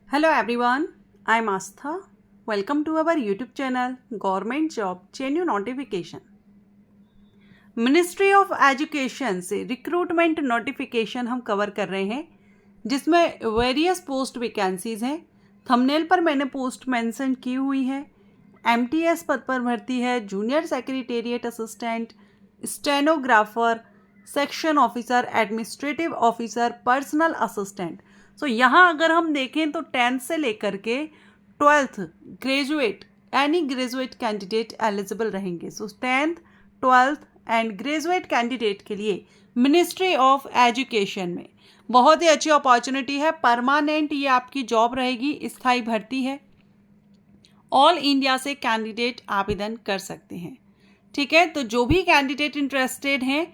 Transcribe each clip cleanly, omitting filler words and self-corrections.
Hello everyone, I am Astha. Welcome to our YouTube channel Government Job Genuine Notification. Ministry of education से recruitment notification हम cover कर रहे हैं जिसमें various post vacancies हैं। Thumbnail पर मैंने पोस्ट मेंशन की हुई है। एमटीएस पद पर भर्ती है, junior secretariat assistant, stenographer, section officer, administrative officer, personal assistant. So यहाँ अगर हम देखें तो 10th से लेकर के 12th graduate any graduate candidate eligible रहेंगे। सो 10th, 12th and graduate candidate के लिए मिनिस्ट्री ऑफ एजुकेशन में बहुत ही अच्छी अपॉर्चुनिटी है। परमानेंट ये आपकी जॉब रहेगी, स्थायी भर्ती है। ऑल इंडिया से कैंडिडेट आवेदन कर सकते हैं। ठीक है, तो जो भी कैंडिडेट इंटरेस्टेड हैं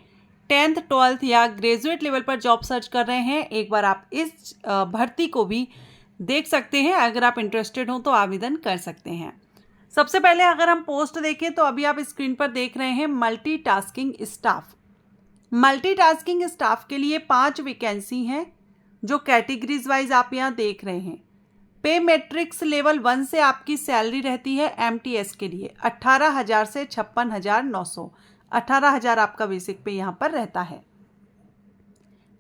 10th, 12th या ग्रेजुएट लेवल पर जॉब सर्च कर रहे हैं, एक बार आप इस भर्ती को भी देख सकते हैं। अगर आप इंटरेस्टेड हो तो आवेदन कर सकते हैं। सबसे पहले अगर हम पोस्ट देखें तो अभी आप स्क्रीन पर देख रहे हैं मल्टीटास्किंग स्टाफ। मल्टीटास्किंग स्टाफ के लिए 5 वैकेंसी हैं जो कैटेगरीज वाइज आप यहाँ देख रहे हैं। पे मैट्रिक्स लेवल 1 से आपकी सैलरी रहती है एमटीएस के लिए 18,000 से 56,900। 18,000 आपका बेसिक पे यहाँ पर रहता है।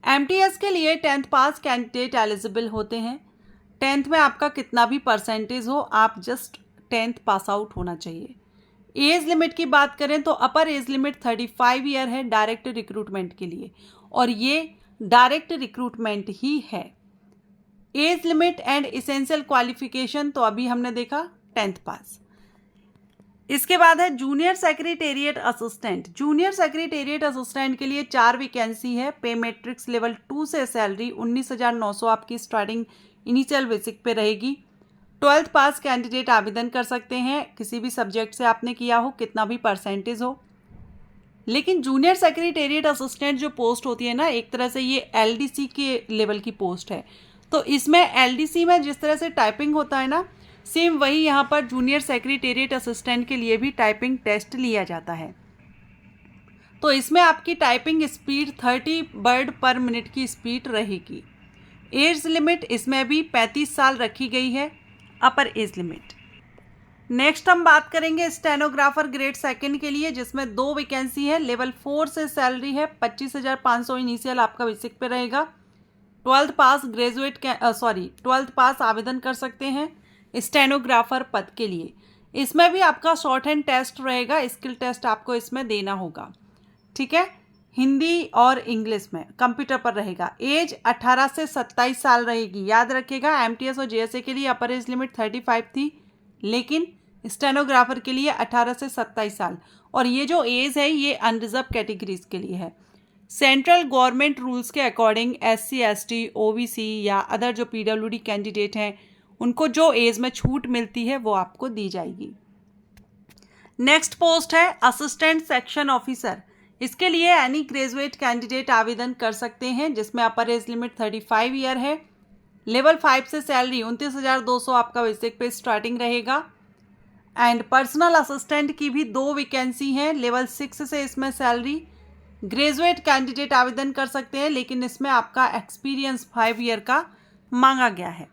एमटीएस के लिए 10th पास कैंडिडेट एलिजिबल होते हैं। 10th में आपका कितना भी परसेंटेज हो, आप जस्ट 10th पास आउट होना चाहिए। एज लिमिट की बात करें तो अपर एज लिमिट 35 ईयर है डायरेक्ट रिक्रूटमेंट के लिए, और ये डायरेक्ट रिक्रूटमेंट ही है। Age limit and essential qualification तो अभी हमने देखा 10th पास। इसके बाद है junior secretariat assistant. Junior secretariat assistant के लिए 4 वैकेंसी है। पे मैट्रिक्स लेवल 2 से सैलरी 19,900 आपकी स्टार्टिंग इनिशियल बेसिक पे रहेगी। 12th पास कैंडिडेट आवेदन कर सकते हैं, किसी भी सब्जेक्ट से आपने किया हो, कितना भी परसेंटेज हो। लेकिन जूनियर सेक्रेटेरिएट असिस्टेंट जो पोस्ट होती है ना, एक तरह से ये एलडीसी के लेवल की पोस्ट है। तो इसमें एलडीसी में जिस तरह से टाइपिंग होता है ना, सेम वही यहाँ पर जूनियर सेक्रेटेरिएट असिस्टेंट के लिए भी टाइपिंग टेस्ट लिया जाता है। तो इसमें आपकी टाइपिंग स्पीड 30 वर्ड पर मिनट की स्पीड रहेगी। एज लिमिट इसमें भी 35 साल रखी गई है, अपर एज लिमिट। नेक्स्ट हम बात करेंगे स्टेनोग्राफर ग्रेड 2 के लिए, जिसमें 2 वैकेंसी है। लेवल 4 से सैलरी है 25,500 इनिशियल आपका बेसिक पे रहेगा। 12th पास 12th पास आवेदन कर सकते हैं स्टेनोग्राफर पद के लिए। इसमें भी आपका शॉर्ट हैंड टेस्ट रहेगा, स्किल टेस्ट आपको इसमें देना होगा। ठीक है, हिंदी और इंग्लिश में कंप्यूटर पर रहेगा। एज 18 से 27 साल रहेगी। याद रखिएगा, एमटीएस और जेएसए के लिए अपर एज लिमिट 35 थी, लेकिन स्टेनोग्राफर के लिए 18 से 27 साल। और ये जो एज है ये अनरिजर्व कैटेगरीज के लिए है। सेंट्रल गवर्नमेंट रूल्स के अकॉर्डिंग SC, ST, OBC या अदर जो PWD कैंडिडेट हैं उनको जो एज में छूट मिलती है वो आपको दी जाएगी। नेक्स्ट पोस्ट है असिस्टेंट सेक्शन ऑफिसर। इसके लिए एनी ग्रेजुएट कैंडिडेट आवेदन कर सकते हैं, जिसमें अपर एज लिमिट 35 ईयर है। लेवल 5 से सैलरी 29,200 आपका बेसिक पे स्टार्टिंग रहेगा। एंड पर्सनल असिस्टेंट की भी 2 वैकेंसी हैं। लेवल 6 से इसमें सैलरी ग्रेजुएट कैंडिडेट आवेदन कर सकते हैं, लेकिन इसमें आपका एक्सपीरियंस 5 ईयर का मांगा गया है।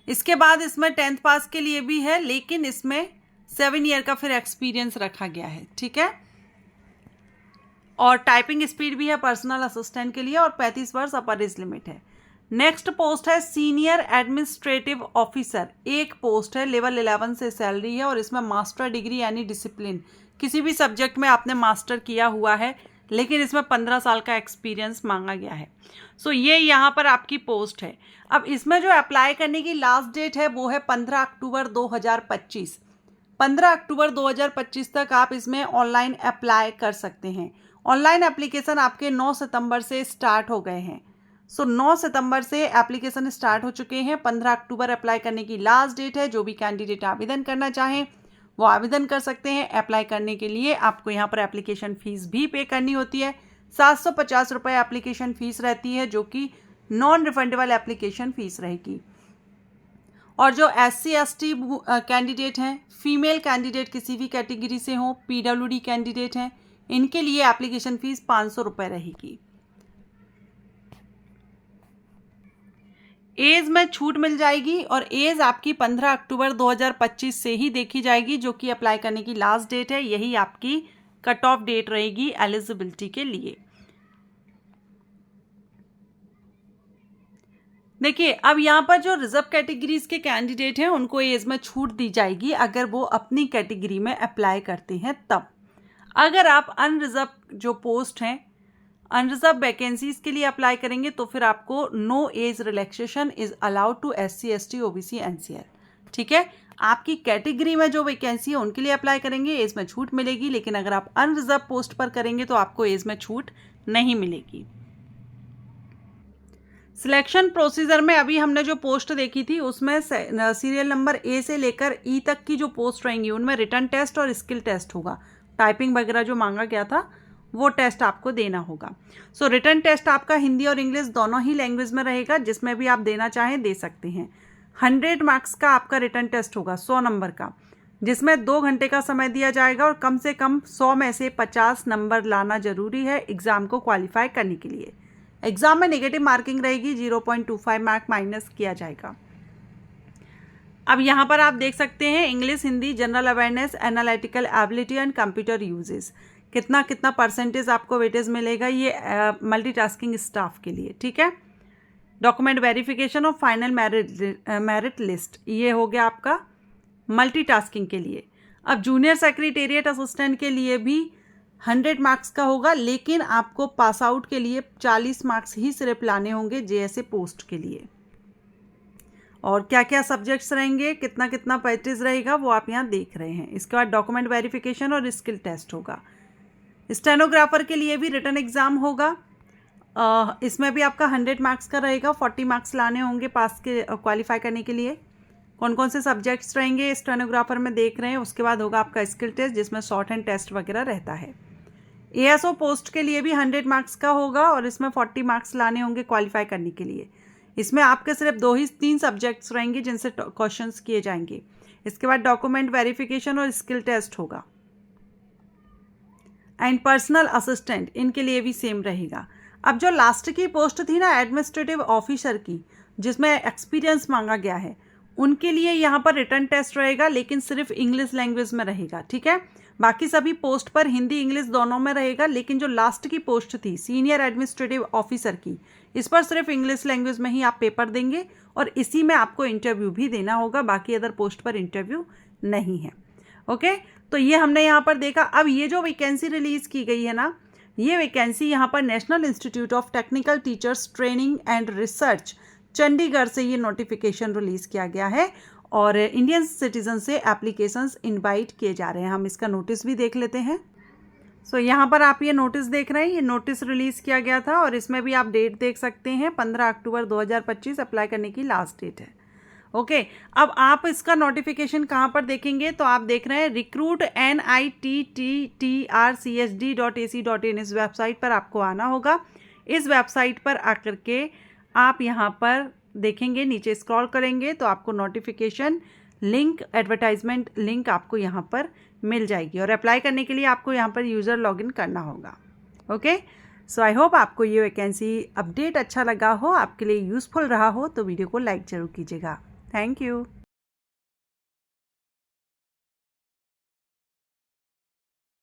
इसके बाद इसमें 10th पास के लिए भी है, लेकिन इसमें 7 ईयर का फिर एक्सपीरियंस रखा गया है। ठीक है, और टाइपिंग स्पीड भी है पर्सनल असिस्टेंट के लिए, और 35 वर्ष अपर एज लिमिट है। नेक्स्ट पोस्ट है सीनियर एडमिनिस्ट्रेटिव ऑफिसर। एक पोस्ट है, लेवल 11 से सैलरी है, और इसमें मास्टर डिग्री यानी डिसिप्लिन किसी भी सब्जेक्ट में आपने मास्टर किया हुआ है, लेकिन इसमें 15 साल का एक्सपीरियंस मांगा गया है। सो ये यहाँ पर आपकी पोस्ट है। अब इसमें जो अप्लाई करने की लास्ट डेट है वो है 15 अक्टूबर 2025। 15 अक्टूबर 2025 तक आप इसमें ऑनलाइन अप्लाई कर सकते हैं। ऑनलाइन एप्लीकेशन आपके 9 सितंबर से स्टार्ट हो गए हैं। सो 9 सितंबर से एप्लीकेशन स्टार्ट हो चुके हैं। 15 अक्टूबर अप्लाई करने की लास्ट डेट है। जो भी कैंडिडेट आवेदन करना चाहें वो आवेदन कर सकते हैं। अप्लाई करने के लिए आपको यहाँ पर एप्लीकेशन फ़ीस भी पे करनी होती है। 750 रुपये एप्लीकेशन फ़ीस रहती है, जो कि नॉन रिफंडेबल एप्लीकेशन फ़ीस रहेगी। और जो SC, ST कैंडिडेट हैं, फीमेल कैंडिडेट किसी भी कैटेगरी से हों, PWD कैंडिडेट हैं, इनके लिए एप्लीकेशन फ़ीस 500 रुपये रहेगी। एज में छूट मिल जाएगी और एज आपकी 15 अक्टूबर 2025 से ही देखी जाएगी, जो कि अप्लाई करने की लास्ट डेट है। यही आपकी कट ऑफ डेट रहेगी एलिजिबिलिटी के लिए। देखिए, अब यहाँ पर जो रिजर्व कैटेगरीज के कैंडिडेट हैं उनको एज में छूट दी जाएगी अगर वो अपनी कैटेगरी में अप्लाई करते हैं तब। अगर आप अनरिजर्व जो पोस्ट हैं, अनरिजर्व वैकेंसीज के लिए अप्लाई करेंगे तो फिर आपको no age relaxation is allowed to SC ST OBC NCL। ठीक है, आपकी कैटेगरी में जो वैकेंसी है उनके लिए अप्लाई करेंगे, एज में छूट मिलेगी, लेकिन अगर आप अनरिजर्व पोस्ट पर करेंगे तो आपको एज में छूट नहीं मिलेगी। सिलेक्शन प्रोसीजर में अभी हमने जो पोस्ट देखी थी उसमें सीरियल नंबर A से लेकर E तक की जो पोस्ट रहेंगी उनमें रिटन टेस्ट और स्किल टेस्ट होगा। टाइपिंग वगैरह जो मांगा गया था वो टेस्ट आपको देना होगा। सो रिटन टेस्ट आपका हिंदी और इंग्लिश दोनों ही लैंग्वेज में रहेगा, जिसमें भी आप देना चाहें दे सकते हैं। 100 मार्क्स का आपका रिटन टेस्ट होगा, 100 नंबर का, जिसमें 2 घंटे का समय दिया जाएगा और कम से कम 100 में से 50 नंबर लाना जरूरी है एग्जाम को क्वालिफाई करने के लिए। एग्जाम में नेगेटिव मार्किंग रहेगी, 0.25 मार्क माइनस किया जाएगा। अब यहाँ पर आप देख सकते हैं English, Hindi, general awareness, analytical ability and computer uses, कितना कितना परसेंटेज आपको वेटेज मिलेगा ये मल्टीटास्किंग स्टाफ के लिए। ठीक है, डॉक्यूमेंट वेरिफिकेशन और फाइनल मेरिट लिस्ट, ये हो गया आपका मल्टीटास्किंग के लिए। अब जूनियर सेक्रेटेरिएट असिस्टेंट के लिए भी 100 मार्क्स का होगा, लेकिन आपको पास आउट के लिए 40 मार्क्स ही सिर्फ लाने होंगे JSA पोस्ट के लिए। और क्या क्या सब्जेक्ट्स रहेंगे, कितना कितना पैटेज रहेगा वो आप यहाँ देख रहे हैं। इसके बाद डॉक्यूमेंट वेरिफिकेशन और स्किल टेस्ट होगा। स्टेनोग्राफर के लिए भी रिटन एग्ज़ाम होगा, इसमें भी आपका 100 मार्क्स का रहेगा, 40 मार्क्स लाने होंगे पास के क्वालिफाई करने के लिए। कौन कौन से सब्जेक्ट्स रहेंगे स्टेनोग्राफर में देख रहे हैं। उसके बाद होगा आपका स्किल टेस्ट, जिसमें शॉर्ट हैंड टेस्ट वगैरह रहता है। ASO पोस्ट के लिए भी 100 मार्क्स का होगा और इसमें 40 मार्क्स लाने होंगे क्वालिफाई करने के लिए। इसमें आपके सिर्फ 3 सब्जेक्ट्स रहेंगे जिनसे क्वेश्चंस किए जाएंगे। इसके बाद डॉक्यूमेंट वेरिफिकेशन और स्किल टेस्ट होगा। एंड पर्सनल असिस्टेंट, इनके लिए भी सेम रहेगा। अब जो लास्ट की पोस्ट थी ना एडमिनिस्ट्रेटिव ऑफिसर की, जिसमें एक्सपीरियंस मांगा गया है, उनके लिए यहाँ पर रिटन टेस्ट रहेगा, लेकिन सिर्फ इंग्लिश लैंग्वेज में रहेगा। ठीक है, बाकी सभी पोस्ट पर हिंदी इंग्लिश दोनों में रहेगा, लेकिन जो लास्ट की पोस्ट थी सीनियर एडमिनिस्ट्रेटिव ऑफिसर की, इस पर सिर्फ इंग्लिश लैंग्वेज में ही आप पेपर देंगे और इसी में आपको इंटरव्यू भी देना होगा। बाकी अदर पोस्ट पर इंटरव्यू नहीं है। ओके, तो ये हमने यहाँ पर देखा। अब ये जो वैकेंसी रिलीज की गई है ना, ये वैकेंसी यहाँ पर national institute of technical teachers training and research Chandigarh से ये नोटिफिकेशन रिलीज किया गया है और इंडियन सिटीजन से एप्लीकेशंस इनवाइट किए जा रहे हैं। हम इसका नोटिस भी देख लेते हैं। सो यहाँ पर आप ये नोटिस देख रहे हैं, ये नोटिस रिलीज किया गया था और इसमें भी आप डेट देख सकते हैं, 15 अक्टूबर 2025 अप्लाई करने की लास्ट डेट है। ओके, अब आप इसका नोटिफिकेशन कहाँ पर देखेंगे, तो आप देख रहे हैं recruit NITTTRCSD.ac.in, इस वेबसाइट पर आपको आना होगा। इस वेबसाइट पर आकर के आप यहाँ पर देखेंगे, नीचे स्क्रॉल करेंगे तो आपको नोटिफिकेशन लिंक, एडवर्टाइजमेंट लिंक आपको यहाँ पर मिल जाएगी और अप्लाई करने के लिए आपको यहाँ पर यूज़र लॉगिन करना होगा। ओके, सो आई होप आपको ये वैकेंसी अपडेट अच्छा लगा हो, आपके लिए यूज़फुल रहा हो, तो वीडियो को लाइक ज़रूर कीजिएगा। Thank you.